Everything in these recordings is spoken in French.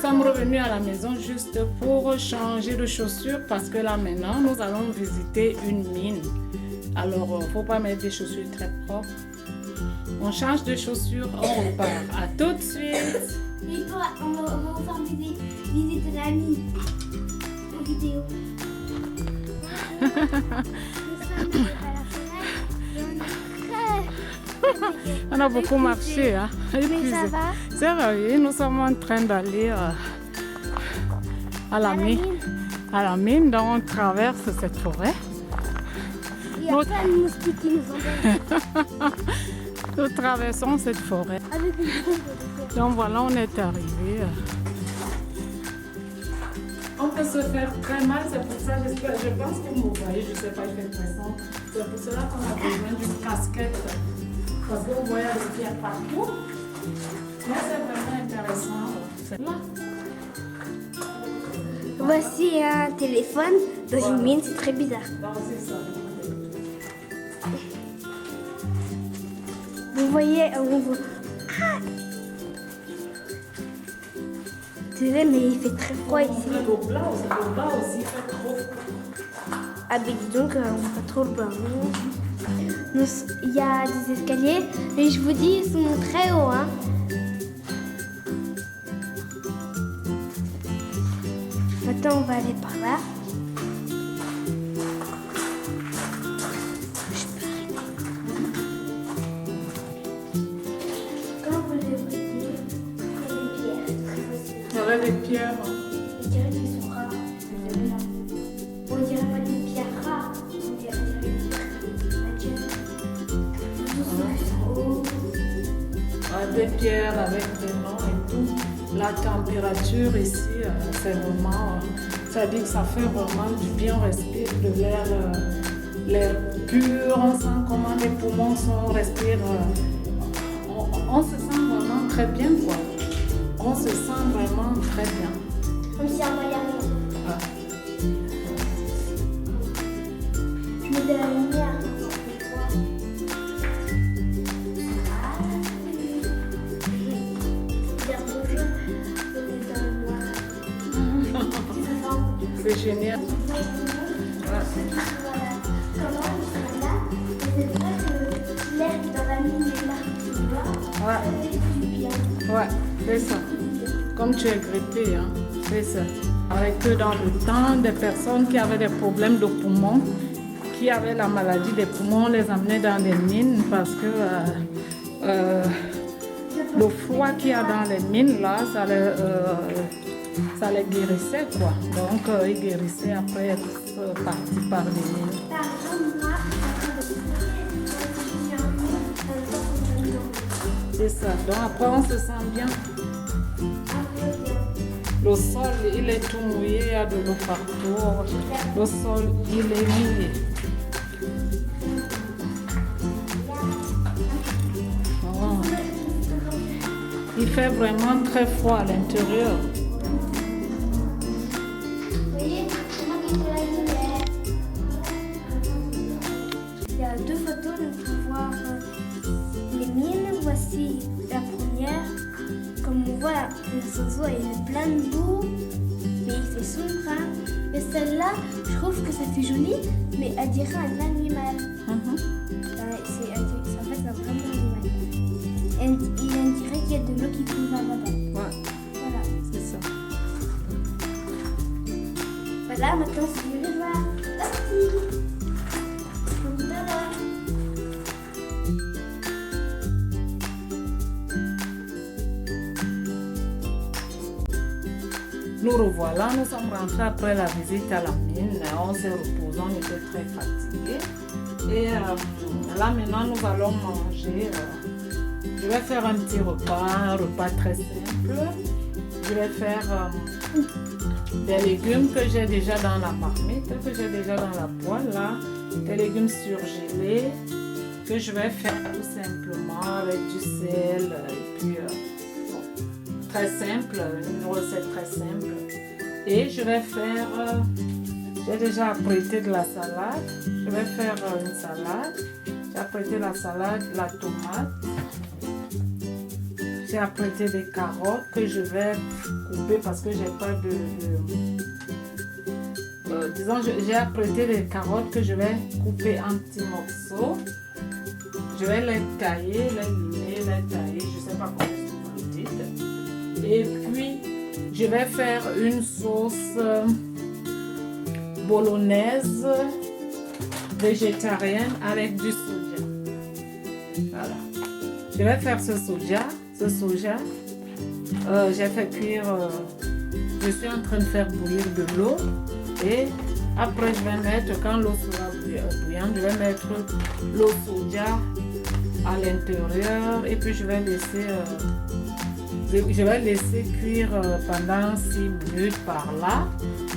sommes revenus à la maison juste pour changer de chaussures parce que là maintenant nous allons visiter une mine. Alors il ne faut pas mettre des chaussures très propres. On change de chaussures, on repart. À tout de suite. On va faire visiter la mine en vidéo. On a beaucoup marché, hein. Mais ça va? C'est vrai, nous sommes en train d'aller à la mine. À la mine, donc on traverse cette forêt. Il y a plein de moustiques qui nous embêtent. Nous traversons cette forêt. Avec une bombe. Donc voilà, on est arrivé. On peut se faire très mal, c'est pour ça, je pense que vous voyez, je ne sais pas, il fait très sombre. C'est pour cela qu'on a besoin d'une casquette. Parce que vous voyez les pierres partout. Mais c'est vraiment intéressant. C'est là. Voici un téléphone dans une mine, c'est très bizarre. Donc c'est ça. Vous voyez, Ah! Désolé, mais il fait très froid ici. Le blanc aussi fait trop froid. Ah ben dis donc, on va pas trop le bain. Il y a des escaliers, mais je vous dis, ils sont très hauts. Hein. Maintenant, on va aller par là. Je peux arrêter. Quand vous les voyez, il y a des pierres. Il y aurait des pierres. On dirait qu'ils sont rares. On dirait pas des pierres rares. On dirait des pierres. Des pierres avec des noms et tout. La température ici, c'est vraiment, ça dit que ça fait vraiment du bien respirer de l'air pur. On sent comment les poumons sont respirés. On se sent vraiment très bien, quoi. On se sent vraiment très bien. Comme si on voyait rien. Ah. Je mets de la lumière. C'est génial. Voilà. Comment ils sont là? C'est vrai que l'air dans la mine est là. Ouais. Ça fait du bien. Ouais, c'est ça. Comme tu es grippé, hein, c'est ça. Avec que dans le temps, des personnes qui avaient des problèmes de poumons, qui avaient la maladie des poumons, on les amenait dans des mines parce que le froid qu'il y a dans les mines, là, ça les guérissait, quoi. Donc, ils guérissaient après être partis par les mines. Par exemple, moi, C'est ça. Donc, après, on se sent bien. Le sol, il est tout mouillé, il y a de l'eau partout. Le sol, il est mouillé. Oh. Il fait vraiment très froid à l'intérieur. Il y a deux photos, donc pour voir les mines. Voici la première. Comme on voit, le sozo est plein de boue, mais il fait sombre. Hein. Et celle-là, je trouve que ça fait joli, mais elle dirait un animal. En fait, c'est vraiment un animal. Et on dirait qu'il y a de l'eau qui coule là-bas. Ouais, Voilà. c'est ça. Voilà, maintenant si vous voulez voir. Parti. Tout à l'heure. Nous revoilà, nous sommes rentrés après la visite à la mine. On s'est reposé, on était très fatigués. Et là maintenant, nous allons manger. Je vais faire un petit repas, un repas très simple. Je vais faire des légumes que j'ai déjà dans la marmite, que j'ai déjà dans la poêle là. Des légumes surgelés que je vais faire tout simplement avec du sel et puis très simple, une recette très simple. Et je vais faire, j'ai déjà apprêté de la salade. Je vais faire une salade. J'ai apprêté la salade, la tomate. j'ai apprêté des carottes que je vais couper parce que j'ai pas disons, j'ai apprêté des carottes que je vais couper en petits morceaux. Je vais les tailler, les limer, les tailler, je sais pas comment vous le dites. Et puis, je vais faire une sauce bolognaise végétarienne avec du soja. Voilà. Je vais faire ce soja. J'ai fait cuire, je suis en train de faire bouillir de l'eau et après je vais mettre, quand l'eau sera bouillante, je vais mettre l'eau soja à l'intérieur et puis je vais laisser cuire pendant 6 minutes par là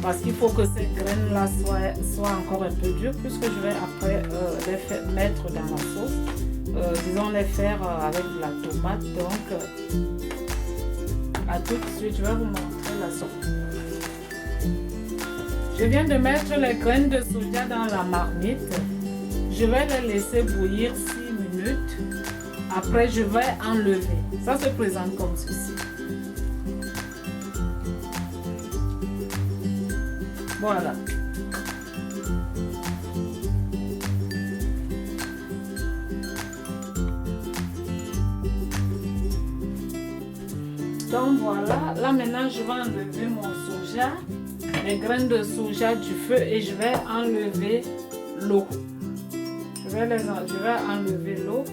parce qu'il faut que ces graines là soient encore un peu dures puisque je vais après les mettre dans la sauce. Disons les faire avec de la tomate. Donc à tout de suite, je vais vous montrer la sauce. Je viens de mettre les graines de soja dans la marmite. Je vais les laisser bouillir 6 minutes. Après, je vais enlever. Ça se présente comme ceci. Voilà. Donc voilà, là maintenant je vais enlever mon soja, les graines de soja du feu et je vais enlever l'eau. Je vais enlever l'eau.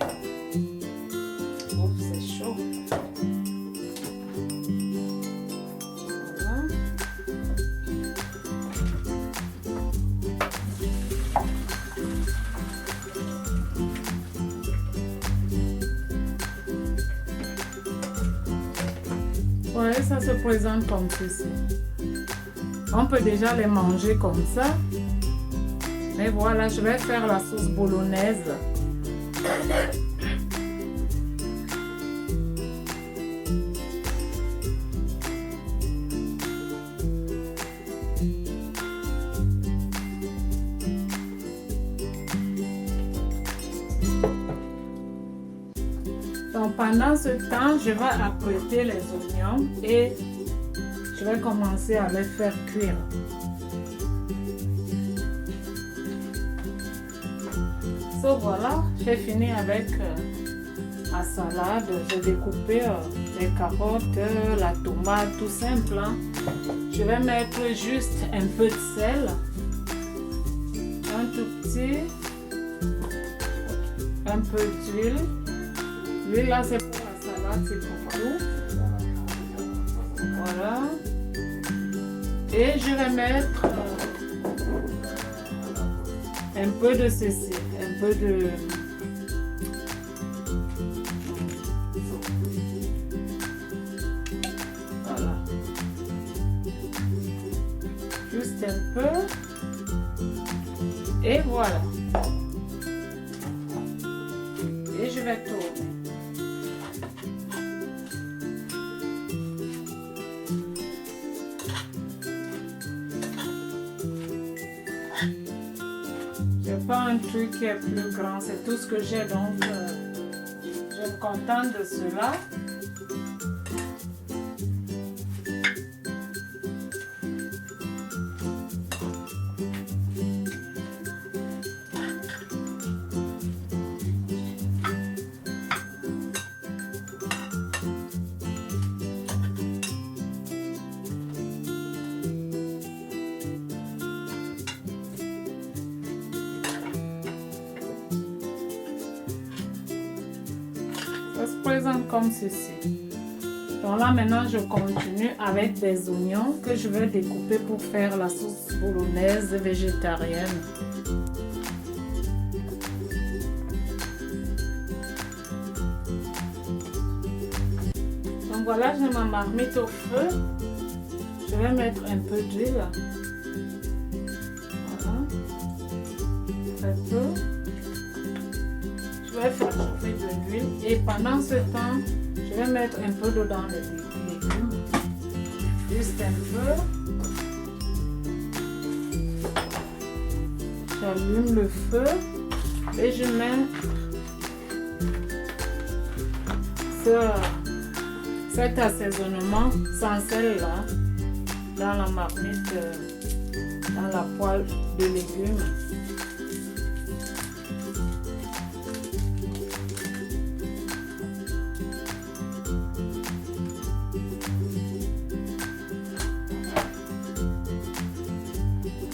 Ouf, c'est chaud. Voilà. Ouais, ça se présente comme ceci. On peut déjà les manger comme ça. Mais voilà, je vais faire la sauce bolognaise. Donc pendant ce temps, je vais apprêter les oignons et je vais commencer à les faire cuire. So voilà, j'ai fini avec ma salade. J'ai découpé les carottes, la tomate, tout simple. Hein. Je vais mettre juste un peu de sel, un tout petit, un peu d'huile. L'huile là c'est pour la salade, c'est pour tout. Voilà. Et je vais mettre un peu de ceci, un peu de... Voilà. Juste un peu. Et voilà. Et je vais tourner. Pas un truc qui est plus grand, c'est tout ce que j'ai, donc je me contente de cela. Ça se présente comme ceci. Donc là maintenant je continue avec des oignons que je vais découper pour faire la sauce bolognaise végétarienne. Donc voilà, j'ai ma marmite au feu. Je vais mettre un peu d'huile. Voilà. Un peu. Je vais faire chauffer de l'huile et pendant ce temps, je vais mettre un peu d'eau dans les légumes. Juste un peu. J'allume le feu et je mets cet assaisonnement sans sel là dans la marmite, dans la poêle de légumes.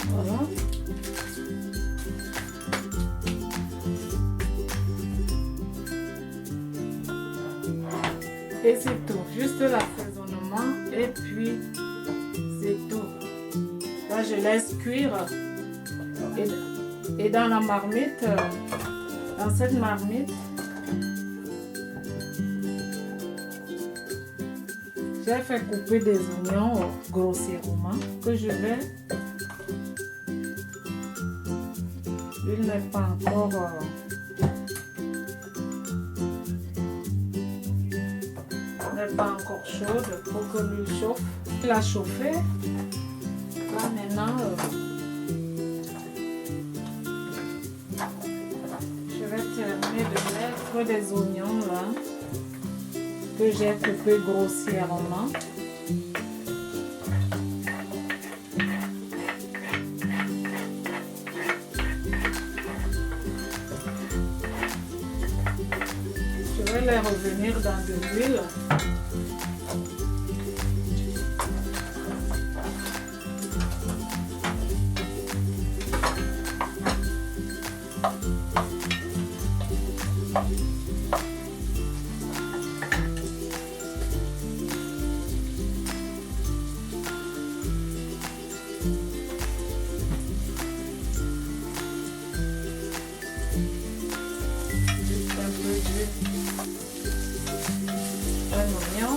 Voilà. Et c'est tout, juste l'assaisonnement et puis c'est tout. Là je laisse cuire et dans la marmite, dans cette marmite, j'ai fait couper des oignons grossièrement que je vais. L'huile n'est pas encore chaude pour que l'huile chauffe. Il a chauffé. Là maintenant, je vais terminer de mettre des oignons là que j'ai coupés grossièrement. Je vais les revenir dans de l'huile. Un oignon.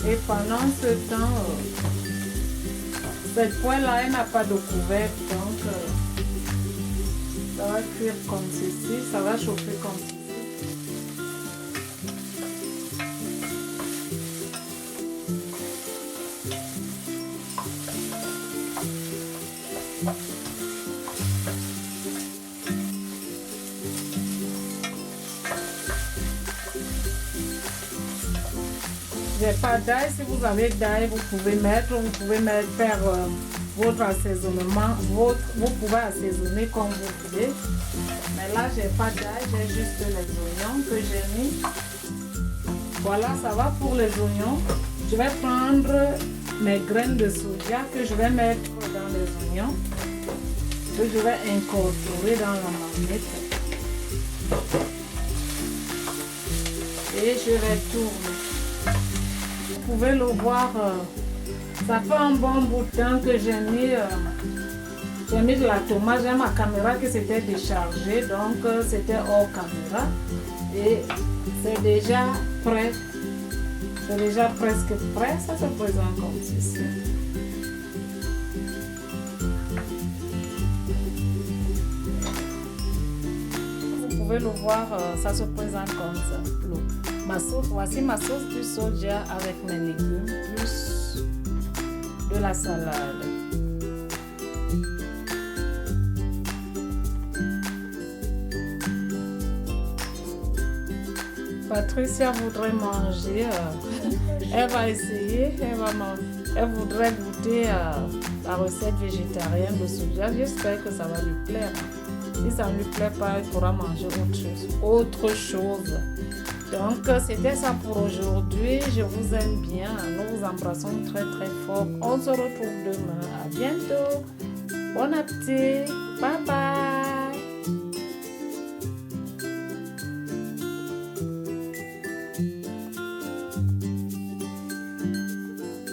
Et pendant ce temps, cette poêle-là, elle n'a pas de couvercle, donc ça va cuire comme ceci, ça va chauffer comme ceci. J'ai pas d'ail, si vous avez d'ail, vous pouvez faire votre assaisonnement, vous pouvez assaisonner comme vous voulez. Mais là, j'ai pas d'ail, j'ai juste les oignons que j'ai mis. Voilà, ça va pour les oignons. Je vais prendre mes graines de soja que je vais mettre dans les oignons, que je vais incorporer dans la marmite. Et je vais tourner. Vous pouvez le voir, ça fait un bon bout de temps que j'ai mis de la tomate. J'ai ma caméra qui s'était déchargée, donc c'était hors caméra. Et c'est déjà prêt. C'est déjà presque prêt. Ça se présente comme ceci. Vous pouvez le voir, ça se présente comme ça. Voici ma sauce du soja avec mes légumes, plus de la salade. Patricia voudrait manger, elle va essayer, elle voudrait goûter la recette végétarienne de soja. J'espère que ça va lui plaire. Si ça ne lui plaît pas, elle pourra manger autre chose. Donc, c'était ça pour aujourd'hui. Je vous aime bien. Nous vous embrassons très très fort. On se retrouve demain. À bientôt. Bon appétit. Bye bye.